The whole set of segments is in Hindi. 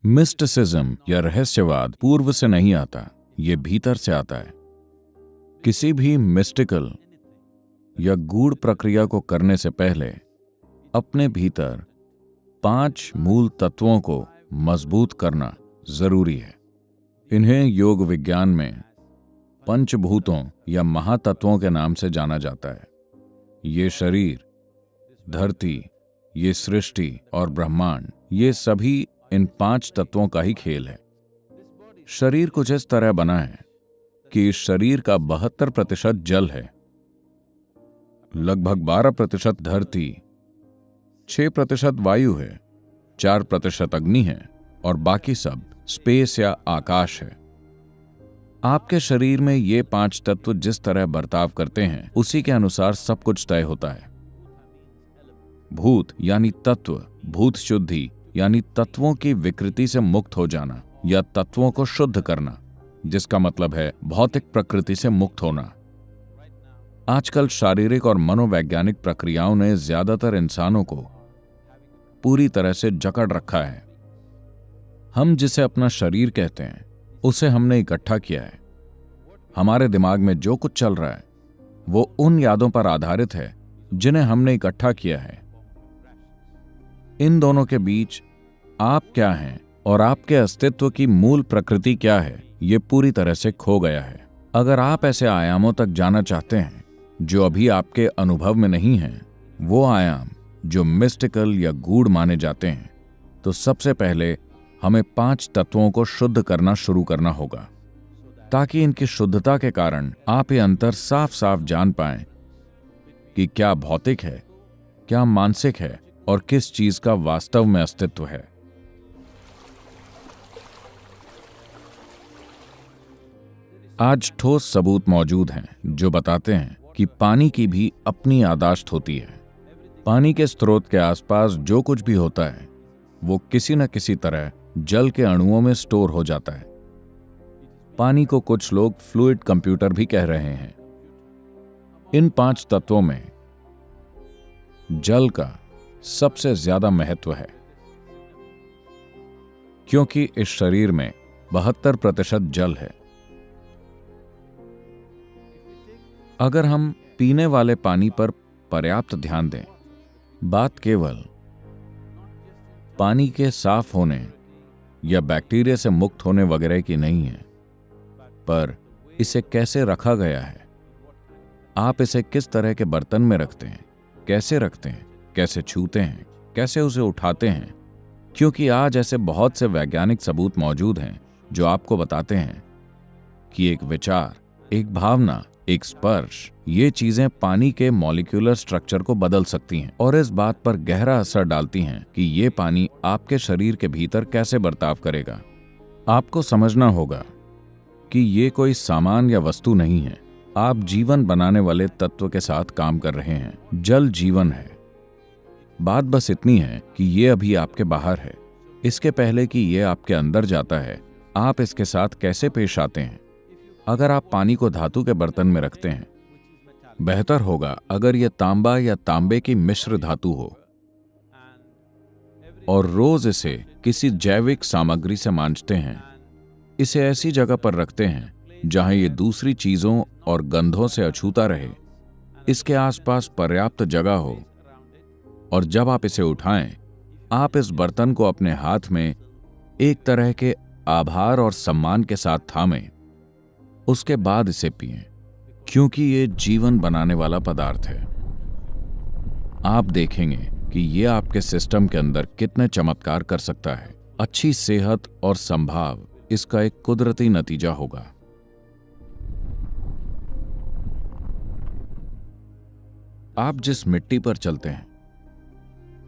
मिस्टिसिज्म या रहस्यवाद पूर्व से नहीं आता, ये भीतर से आता है। किसी भी मिस्टिकल या गूढ़ प्रक्रिया को करने से पहले अपने भीतर 5 मूल तत्वों को मजबूत करना जरूरी है। इन्हें योग विज्ञान में पंचभूतों या महातत्वों के नाम से जाना जाता है। ये शरीर, धरती, ये सृष्टि और ब्रह्मांड, ये सभी इन 5 तत्वों का ही खेल है। शरीर कुछ इस तरह बना है कि इस शरीर का 72% जल है, लगभग 12% धरती, 6% वायु है, 4% अग्नि है और बाकी सब स्पेस या आकाश है। आपके शरीर में ये 5 तत्व जिस तरह बर्ताव करते हैं उसी के अनुसार सब कुछ तय होता है। भूत यानी तत्व, भूत शुद्धि यानी तत्वों की विकृति से मुक्त हो जाना या तत्वों को शुद्ध करना, जिसका मतलब है भौतिक प्रकृति से मुक्त होना। आजकल शारीरिक और मनोवैज्ञानिक प्रक्रियाओं ने ज्यादातर इंसानों को पूरी तरह से जकड़ रखा है। हम जिसे अपना शरीर कहते हैं उसे हमने इकट्ठा किया है। हमारे दिमाग में जो कुछ चल रहा है वो उन यादों पर आधारित है जिन्हें हमने इकट्ठा किया है। इन दोनों के बीच आप क्या हैं और आपके अस्तित्व की मूल प्रकृति क्या है, ये पूरी तरह से खो गया है। अगर आप ऐसे आयामों तक जाना चाहते हैं जो अभी आपके अनुभव में नहीं हैं, वो आयाम जो मिस्टिकल या गूढ़ माने जाते हैं, तो सबसे पहले हमें 5 तत्वों को शुद्ध करना शुरू करना होगा, ताकि इनकी शुद्धता के कारण आप ये अंतर साफ साफ जान पाएं कि क्या भौतिक है, क्या मानसिक है और किस चीज का वास्तव में अस्तित्व है। आज ठोस सबूत मौजूद हैं जो बताते हैं कि पानी की भी अपनी याददाश्त होती है। पानी के स्रोत के आसपास जो कुछ भी होता है वो किसी न किसी तरह जल के अणुओं में स्टोर हो जाता है। पानी को कुछ लोग फ्लूइड कंप्यूटर भी कह रहे हैं। इन 5 तत्वों में जल का सबसे ज्यादा महत्व है, क्योंकि इस शरीर में 72% जल है। अगर हम पीने वाले पानी पर पर्याप्त ध्यान दें, बात केवल पानी के साफ होने या बैक्टीरिया से मुक्त होने वगैरह की नहीं है, पर इसे कैसे रखा गया है। आप इसे किस तरह के बर्तन में रखते हैं, कैसे रखते हैं, कैसे छूते हैं, कैसे उसे उठाते हैं, क्योंकि आज ऐसे बहुत से वैज्ञानिक सबूत मौजूद हैं जो आपको बताते हैं कि एक विचार, एक भावना, एक स्पर्श, ये चीजें पानी के मॉलिक्यूलर स्ट्रक्चर को बदल सकती हैं और इस बात पर गहरा असर डालती हैं कि ये पानी आपके शरीर के भीतर कैसे बर्ताव करेगा। आपको समझना होगा कि ये कोई सामान या वस्तु नहीं है। आप जीवन बनाने वाले तत्व के साथ काम कर रहे हैं। जल जीवन है। बात बस इतनी है कि ये अभी आपके बाहर है। इसके पहले कि ये आपके अंदर जाता है, आप इसके साथ कैसे पेश आते हैं। अगर आप पानी को धातु के बर्तन में रखते हैं, बेहतर होगा अगर यह तांबा या तांबे की मिश्र धातु हो, और रोज इसे किसी जैविक सामग्री से मांजते हैं। इसे ऐसी जगह पर रखते हैं जहां ये दूसरी चीजों और गंधों से अछूता रहे, इसके आसपास पर्याप्त जगह हो, और जब आप इसे उठाएं, आप इस बर्तन को अपने हाथ में एक तरह के आभार और सम्मान के साथ थामें। उसके बाद इसे पिएं, क्योंकि ये जीवन बनाने वाला पदार्थ है। आप देखेंगे कि ये आपके सिस्टम के अंदर कितने चमत्कार कर सकता है। अच्छी सेहत और संभाव इसका एक कुदरती नतीजा होगा। आप जिस मिट्टी पर चलते हैं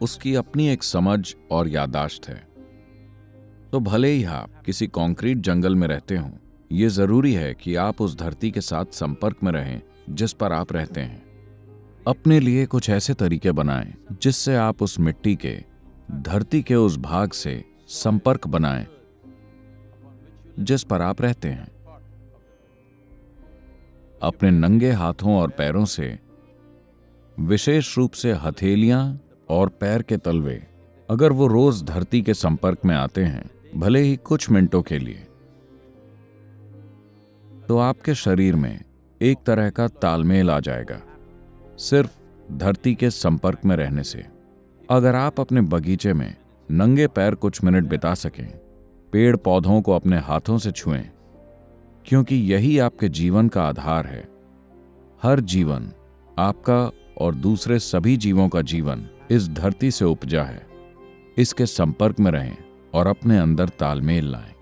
उसकी अपनी एक समझ और याददाश्त है। तो भले ही आप किसी कंक्रीट जंगल में रहते हों, ये जरूरी है कि आप उस धरती के साथ संपर्क में रहें जिस पर आप रहते हैं। अपने लिए कुछ ऐसे तरीके बनाएं जिससे आप उस मिट्टी के, धरती के उस भाग से संपर्क बनाएं जिस पर आप रहते हैं। अपने नंगे हाथों और पैरों से, विशेष रूप से हथेलियां और पैर के तलवे, अगर वो रोज धरती के संपर्क में आते हैं भले ही कुछ मिनटों के लिए, तो आपके शरीर में एक तरह का तालमेल आ जाएगा सिर्फ धरती के संपर्क में रहने से। अगर आप अपने बगीचे में नंगे पैर कुछ मिनट बिता सकें, पेड़ पौधों को अपने हाथों से छुएं, क्योंकि यही आपके जीवन का आधार है। हर जीवन, आपका और दूसरे सभी जीवों का जीवन इस धरती से उपजा है। इसके संपर्क में रहें और अपने अंदर तालमेल लाएं।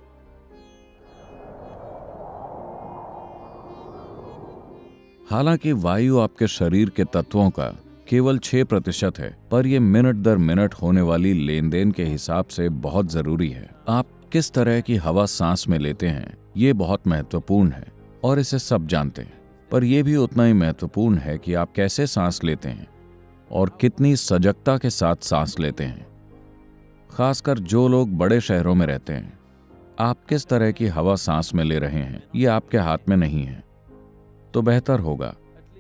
हालांकि वायु आपके शरीर के तत्वों का केवल 6% है, पर यह मिनट दर मिनट होने वाली लेन देन के हिसाब से बहुत जरूरी है। आप किस तरह की हवा सांस में लेते हैं, ये बहुत महत्वपूर्ण है और इसे सब जानते हैं। पर यह भी उतना ही महत्वपूर्ण है कि आप कैसे सांस लेते हैं और कितनी सजगता के साथ सांस लेते हैं। खासकर जो लोग बड़े शहरों में रहते हैं, आप किस तरह की हवा सांस में ले रहे हैं, ये आपके हाथ में नहीं है। तो बेहतर होगा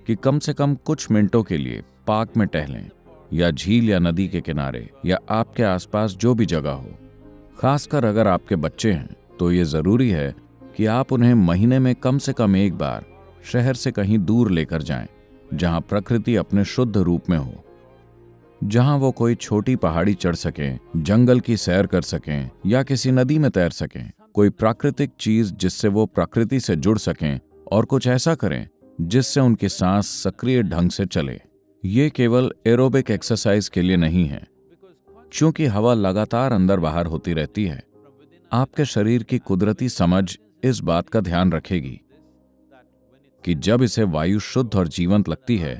कि कम से कम कुछ मिनटों के लिए पार्क में टहलें, या झील या नदी के किनारे, या आपके आसपास जो भी जगह हो। खासकर अगर आपके बच्चे हैं तो ये जरूरी है कि आप उन्हें महीने में कम से कम एक बार शहर से कहीं दूर लेकर जाएं, जहां प्रकृति अपने शुद्ध रूप में हो, जहां वो कोई छोटी पहाड़ी चढ़ सकें, जंगल की सैर कर सकें, या किसी नदी में तैर सकें। कोई प्राकृतिक चीज जिससे वो प्रकृति से जुड़ सकें, और कुछ ऐसा करें जिससे उनकी सांस सक्रिय ढंग से चले। ये केवल एरोबिक एक्सरसाइज के लिए नहीं है, क्योंकि हवा लगातार अंदर बाहर होती रहती है। आपके शरीर की कुदरती समझ इस बात का ध्यान रखेगी कि जब इसे वायु शुद्ध और जीवंत लगती है,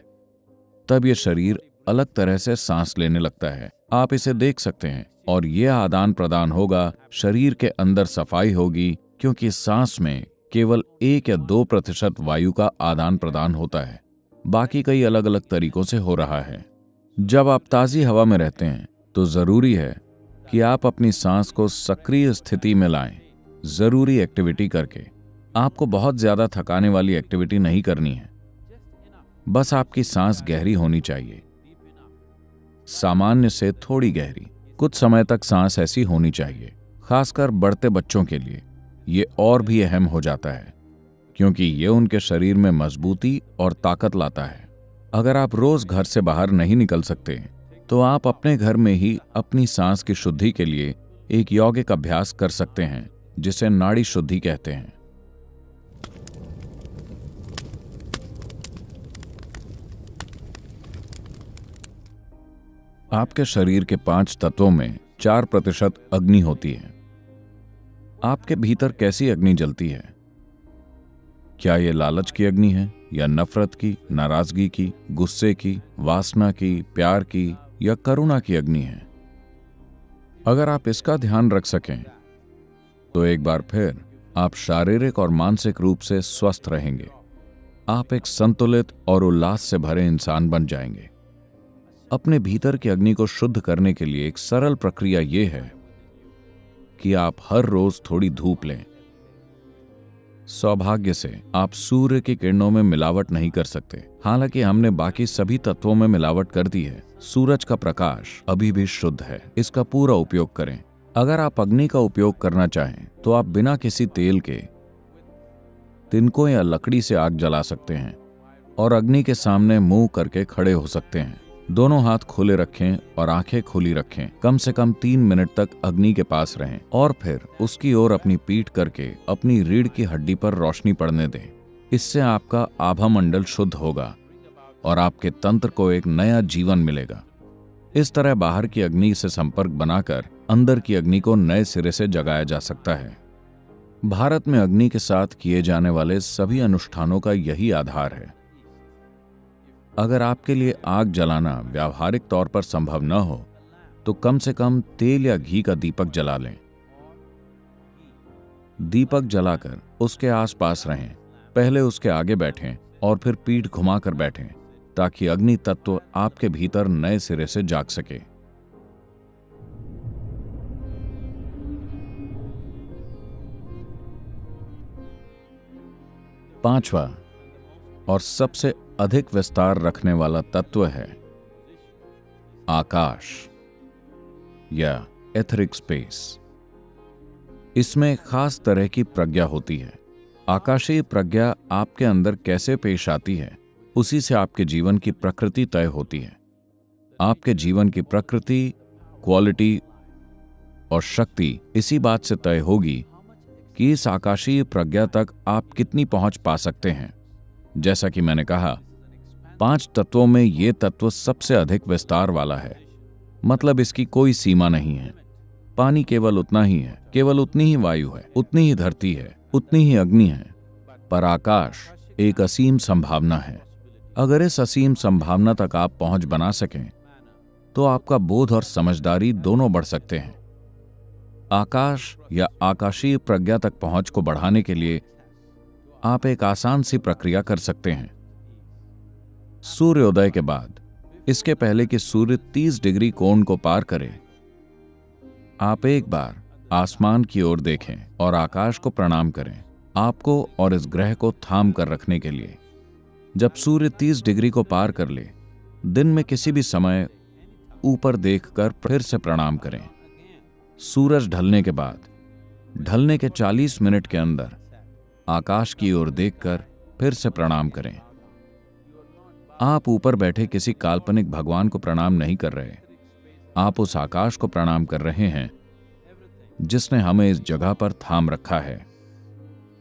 तब यह शरीर अलग तरह से सांस लेने लगता है। आप इसे देख सकते हैं, और यह आदान प्रदान होगा, शरीर के अंदर सफाई होगी, क्योंकि सांस में केवल 1 या 2% वायु का आदान प्रदान होता है। बाकी कई अलग अलग तरीकों से हो रहा है। जब आप ताजी हवा में रहते हैं तो जरूरी है कि आप अपनी सांस को सक्रिय स्थिति में लाएं, जरूरी एक्टिविटी करके। आपको बहुत ज्यादा थकाने वाली एक्टिविटी नहीं करनी है, बस आपकी सांस गहरी होनी चाहिए, सामान्य से थोड़ी गहरी। कुछ समय तक सांस ऐसी होनी चाहिए। खासकर बढ़ते बच्चों के लिए ये और भी अहम हो जाता है, क्योंकि ये उनके शरीर में मजबूती और ताकत लाता है। अगर आप रोज घर से बाहर नहीं निकल सकते, तो आप अपने घर में ही अपनी सांस की शुद्धि के लिए एक यौगिक अभ्यास कर सकते हैं, जिसे नाड़ी शुद्धि कहते हैं। आपके शरीर के 5 तत्वों में 4% अग्नि होती है। आपके भीतर कैसी अग्नि जलती है? क्या यह लालच की अग्नि है, या नफरत की, नाराजगी की, गुस्से की, वासना की, प्यार की, या करुणा की अग्नि है? अगर आप इसका ध्यान रख सकें, तो एक बार फिर आप शारीरिक और मानसिक रूप से स्वस्थ रहेंगे। आप एक संतुलित और उल्लास से भरे इंसान बन जाएंगे। अपने भीतर की अग्नि को शुद्ध करने के लिए एक सरल प्रक्रिया यह है कि आप हर रोज थोड़ी धूप लें। सौभाग्य से आप सूर्य की किरणों में मिलावट नहीं कर सकते, हालांकि हमने बाकी सभी तत्वों में मिलावट कर दी है। सूरज का प्रकाश अभी भी शुद्ध है, इसका पूरा उपयोग करें। अगर आप अग्नि का उपयोग करना चाहें, तो आप बिना किसी तेल के तिनकों या लकड़ी से आग जला सकते हैं और अग्नि के सामने मुंह करके खड़े हो सकते हैं। दोनों हाथ खुले रखें और आंखें खुली रखें। कम से कम 3 मिनट तक अग्नि के पास रहें और फिर उसकी ओर अपनी पीठ करके अपनी रीढ़ की हड्डी पर रोशनी पड़ने दें। इससे आपका आभा मंडल शुद्ध होगा और आपके तंत्र को एक नया जीवन मिलेगा। इस तरह बाहर की अग्नि से संपर्क बनाकर अंदर की अग्नि को नए सिरे से जगाया जा सकता है। भारत में अग्नि के साथ किए जाने वाले सभी अनुष्ठानों का यही आधार है। अगर आपके लिए आग जलाना व्यावहारिक तौर पर संभव न हो, तो कम से कम तेल या घी का दीपक जला लें। दीपक जलाकर उसके आसपास रहें। पहले उसके आगे बैठें और फिर पीठ घुमाकर बैठें, ताकि अग्नि तत्व आपके भीतर नए सिरे से जाग सके। पांचवा और सबसे अधिक विस्तार रखने वाला तत्व है आकाश या एथरिक स्पेस। इसमें खास तरह की प्रज्ञा होती है। आकाशीय प्रज्ञा आपके अंदर कैसे पेश आती है, उसी से आपके जीवन की प्रकृति तय होती है। आपके जीवन की प्रकृति, क्वालिटी और शक्ति इसी बात से तय होगी कि इस आकाशीय प्रज्ञा तक आप कितनी पहुंच पा सकते हैं। जैसा कि मैंने कहा, 5 तत्वों में ये तत्व सबसे अधिक विस्तार वाला है, मतलब इसकी कोई सीमा नहीं है। पानी केवल उतना ही है, केवल उतनी ही वायु है, उतनी ही धरती है, उतनी ही अग्नि है। पर आकाश एक असीम संभावना है। अगर इस असीम संभावना तक आप पहुंच बना सकें तो आपका बोध और समझदारी दोनों बढ़ सकते हैं। आकाश या आकाशीय प्रज्ञा तक पहुंच को बढ़ाने के लिए आप एक आसान सी प्रक्रिया कर सकते हैं। सूर्योदय के बाद, इसके पहले कि सूर्य 30 डिग्री कोण को पार करे, आप एक बार आसमान की ओर देखें और आकाश को प्रणाम करें, आपको और इस ग्रह को थाम कर रखने के लिए। जब सूर्य 30 डिग्री को पार कर ले, दिन में किसी भी समय ऊपर देखकर फिर से प्रणाम करें। सूरज ढलने के बाद, ढलने के 40 मिनट के अंदर आकाश की ओर देखकर फिर से प्रणाम करें। आप ऊपर बैठे किसी काल्पनिक भगवान को प्रणाम नहीं कर रहे, आप उस आकाश को प्रणाम कर रहे हैं जिसने हमें इस जगह पर थाम रखा है।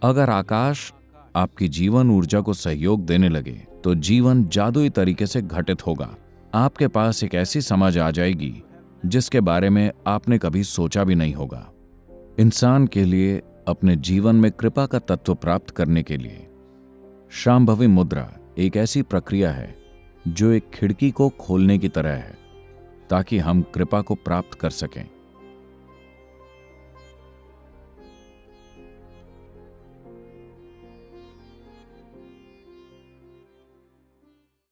अगर आकाश आपकी जीवन ऊर्जा को सहयोग देने लगे तो जीवन जादुई तरीके से घटित होगा। आपके पास एक ऐसी समझ आ जाएगी जिसके बारे में आपने कभी सोचा भी नहीं होगा। इंसान के लिए अपने जीवन में कृपा का तत्व प्राप्त करने के लिए शांभवी मुद्रा एक ऐसी प्रक्रिया है जो एक खिड़की को खोलने की तरह है, ताकि हम कृपा को प्राप्त कर सकें।